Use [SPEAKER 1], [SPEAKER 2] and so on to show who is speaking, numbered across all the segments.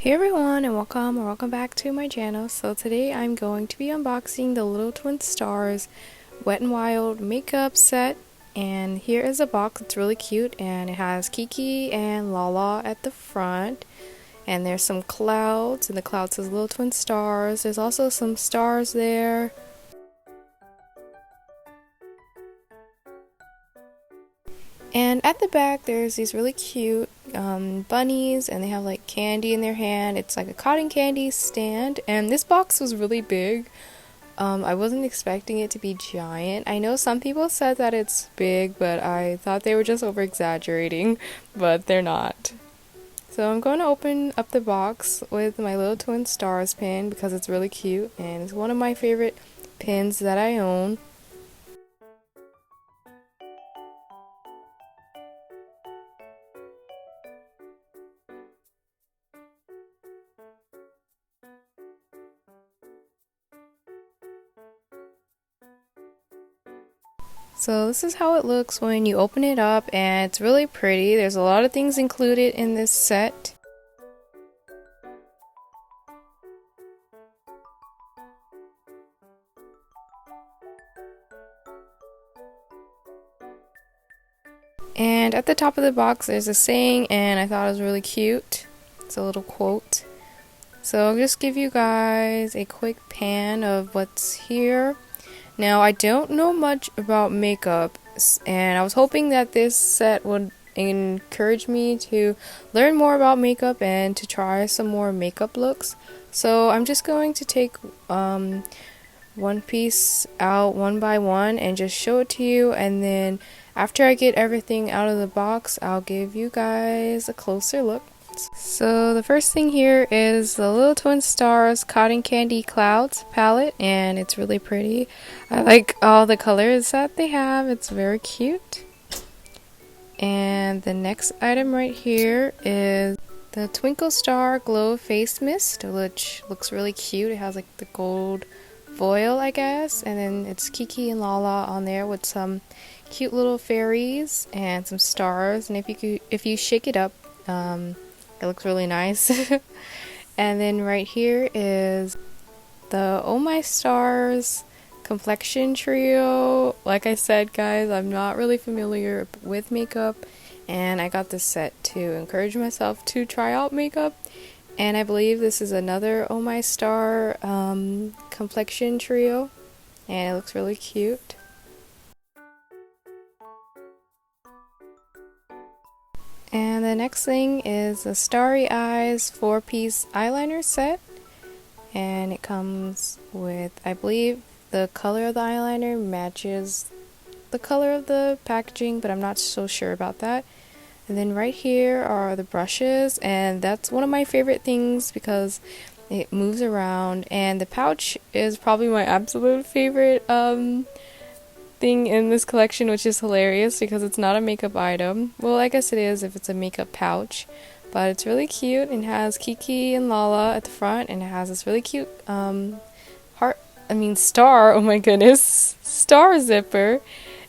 [SPEAKER 1] Hey everyone, and welcome back to my channel. So today I'm going to be unboxing the Little Twin Stars Wet n Wild makeup set, and here is a box. It's really cute and it has Kiki and Lala at the front, and there's some clouds, and the cloud says Little Twin Stars. There's also some stars there. And at the back, there's these really cute bunnies, and they have like candy in their hand. It's like a cotton candy stand, and this box was really big. I wasn't expecting it to be giant. I know some people said that it's big, but I thought they were just over exaggerating, but they're not. So I'm going to open up the box with my Little Twin Stars pin because it's really cute, and it's one of my favorite pins that I own. So this is how it looks when you open it up, and it's really pretty. There's a lot of things included in this set. And at the top of the box there's a saying, and I thought it was really cute. It's a little quote. So I'll just give you guys a quick pan of what's here. Now, I don't know much about makeup, and I was hoping that this set would encourage me to learn more about makeup and to try some more makeup looks. So I'm just going to take one piece out one by one and just show it to you, and then after I get everything out of the box, I'll give you guys a closer look. So the first thing here is the Little Twin Stars Cotton Candy Clouds palette, and it's really pretty. I like all the colors that they have. It's very cute. And the next item right here is the Twinkle Star Glow Face Mist, which looks really cute. It has like the gold foil, I guess, and then it's Kiki and Lala on there with some cute little fairies and some stars. And if you shake it up, it looks really nice. And then right here is the Oh My Stars Complexion trio. Like I said, guys, I'm not really familiar with makeup, and I got this set to encourage myself to try out makeup. And I believe this is another Oh My Star Complexion trio, and it looks really cute. And the next thing is the Starry Eyes 4-piece eyeliner set, and it comes with, I believe, the color of the eyeliner matches the color of the packaging, but I'm not so sure about that. And then right here are the brushes, and that's one of my favorite things because it moves around, and the pouch is probably my absolute favorite thing in this collection, which is hilarious because it's not a makeup item. Well, I guess it is if it's a makeup pouch, but it's really cute and has Kiki and Lala at the front, and it has this really cute star, oh my goodness, star zipper.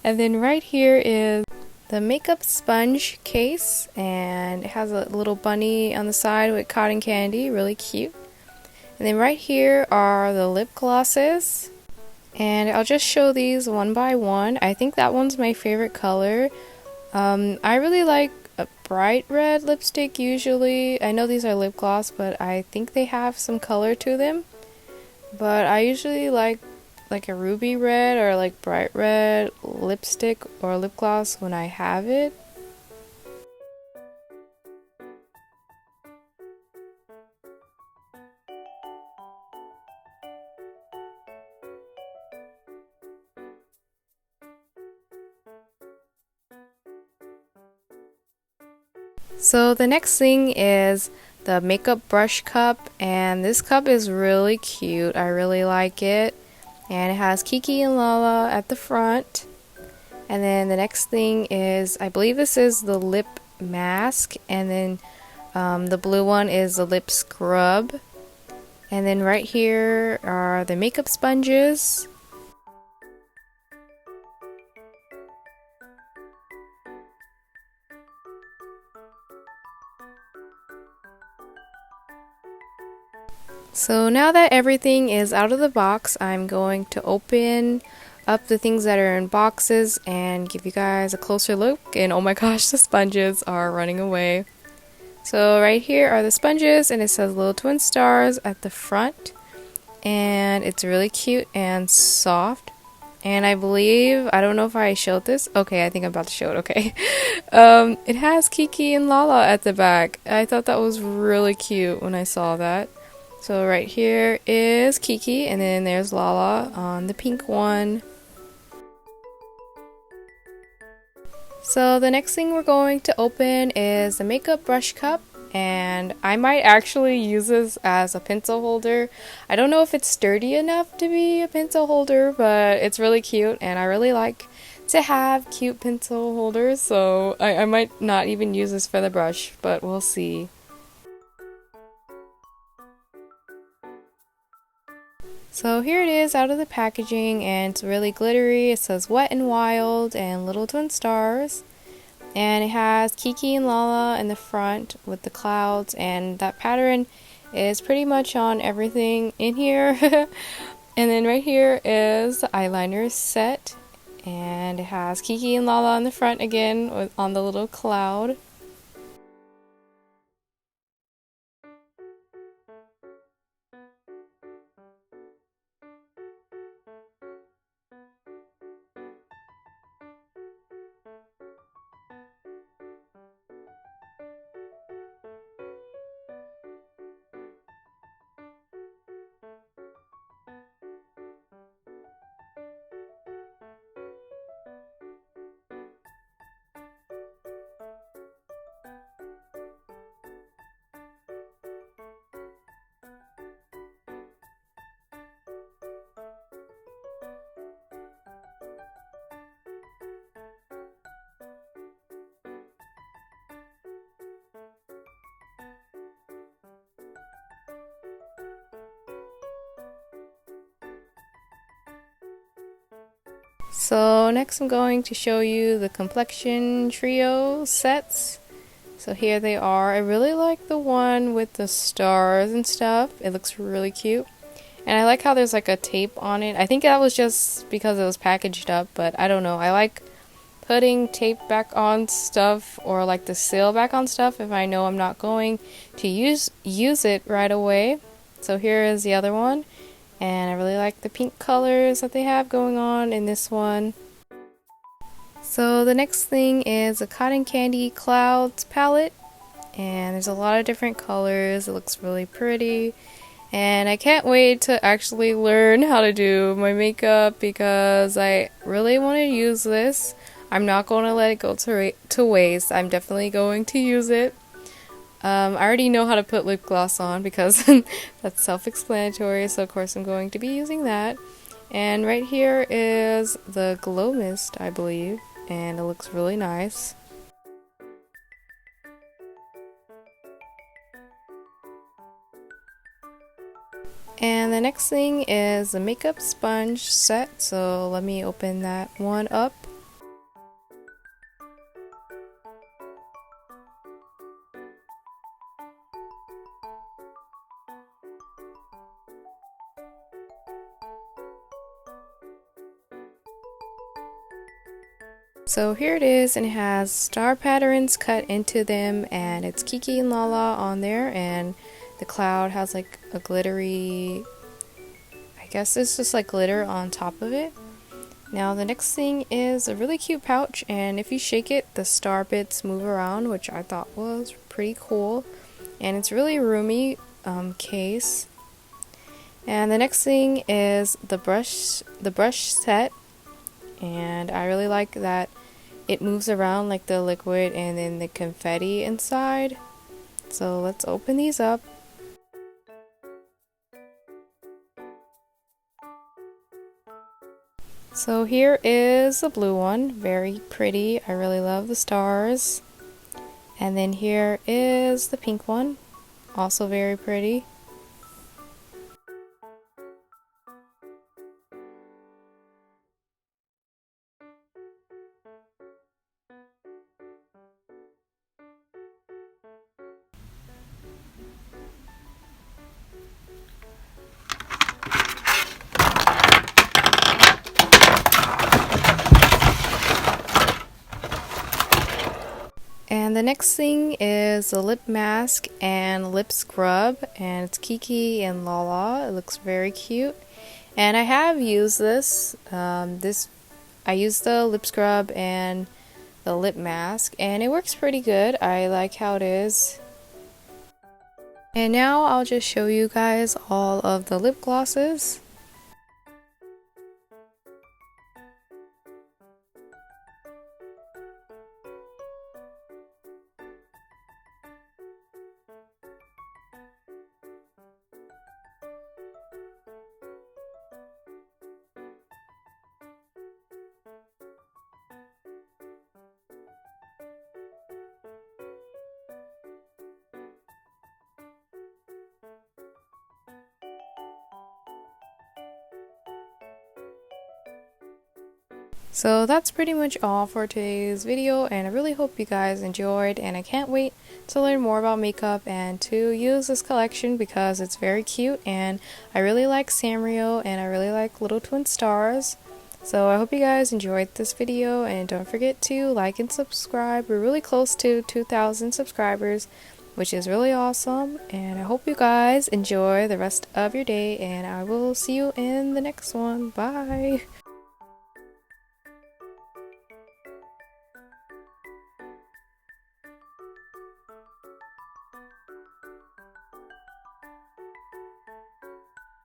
[SPEAKER 1] And then right here is the makeup sponge case, and it has a little bunny on the side with cotton candy, really cute. And then right here are the lip glosses, and I'll just show these one by one. I think that one's my favorite color. I really like a bright red lipstick usually. I know these are lip gloss, but I think they have some color to them. But I usually like a ruby red or like bright red lipstick or lip gloss when I have it. So the next thing is the makeup brush cup, and this cup is really cute. I really like it, and it has Kiki and Lala at the front. And then the next thing is, I believe this is the lip mask, and then the blue one is the lip scrub. And then right here are the makeup sponges. So now that everything is out of the box, I'm going to open up the things that are in boxes and give you guys a closer look. And oh my gosh, the sponges are running away. So right here are the sponges, and it says little twin stars at the front, and it's really cute and soft. And I believe, I don't know if I showed this. Okay, I think I'm about to show it. Okay. It has Kiki and Lala at the back. I thought that was really cute when I saw that. So right here is Kiki, and then there's Lala on the pink one. So the next thing we're going to open is the makeup brush cup, and I might actually use this as a pencil holder. I don't know if it's sturdy enough to be a pencil holder, but it's really cute, and I really like to have cute pencil holders, so I might not even use this for the brush, but we'll see. So here it is out of the packaging, and it's really glittery. It says Wet and Wild and Little Twin Stars. And it has Kiki and Lala in the front with the clouds, and that pattern is pretty much on everything in here. And then right here is the eyeliner set, and it has Kiki and Lala on the front again on the little cloud. So next I'm going to show you the Complexion trio sets. So here they are. I really like the one with the stars and stuff. It looks really cute. And I like how there's like a tape on it. I think that was just because it was packaged up, but I don't know. I like putting tape back on stuff, or like the seal back on stuff, if I know I'm not going to use it right away. So here is the other one. And I really like the pink colors that they have going on in this one. So the next thing is a Cotton Candy Clouds palette, and there's a lot of different colors. It looks really pretty, and I can't wait to actually learn how to do my makeup because I really want to use this. I'm not going to let it go to waste. I'm definitely going to use it. I already know how to put lip gloss on because that's self-explanatory, so of course I'm going to be using that. And right here is the Glow Mist, I believe, and it looks really nice. And the next thing is the makeup sponge set, so let me open that one up. So here it is, and it has star patterns cut into them, and it's Kiki and Lala on there, and the cloud has like a glittery, I guess it's just like glitter on top of it. Now the next thing is a really cute pouch, and if you shake it, the star bits move around, which I thought was pretty cool, and it's really roomy case. And the next thing is the brush set, and I really like that it moves around like the liquid and then the confetti inside. So let's open these up. So here is the blue one, very pretty. I really love the stars. And then here is the pink one, also very pretty. And the next thing is the lip mask and lip scrub, and it's Kiki and Lala. It looks very cute. And I have used this. I used the lip scrub and the lip mask, and it works pretty good. I like how it is. And now I'll just show you guys all of the lip glosses. So that's pretty much all for today's video, and I really hope you guys enjoyed, and I can't wait to learn more about makeup and to use this collection because it's very cute, and I really like Sanrio and I really like little twin stars. So I hope you guys enjoyed this video, and don't forget to like and subscribe. We're really close to 2,000 subscribers, which is really awesome, and I hope you guys enjoy the rest of your day, and I will see you in the next one. Bye!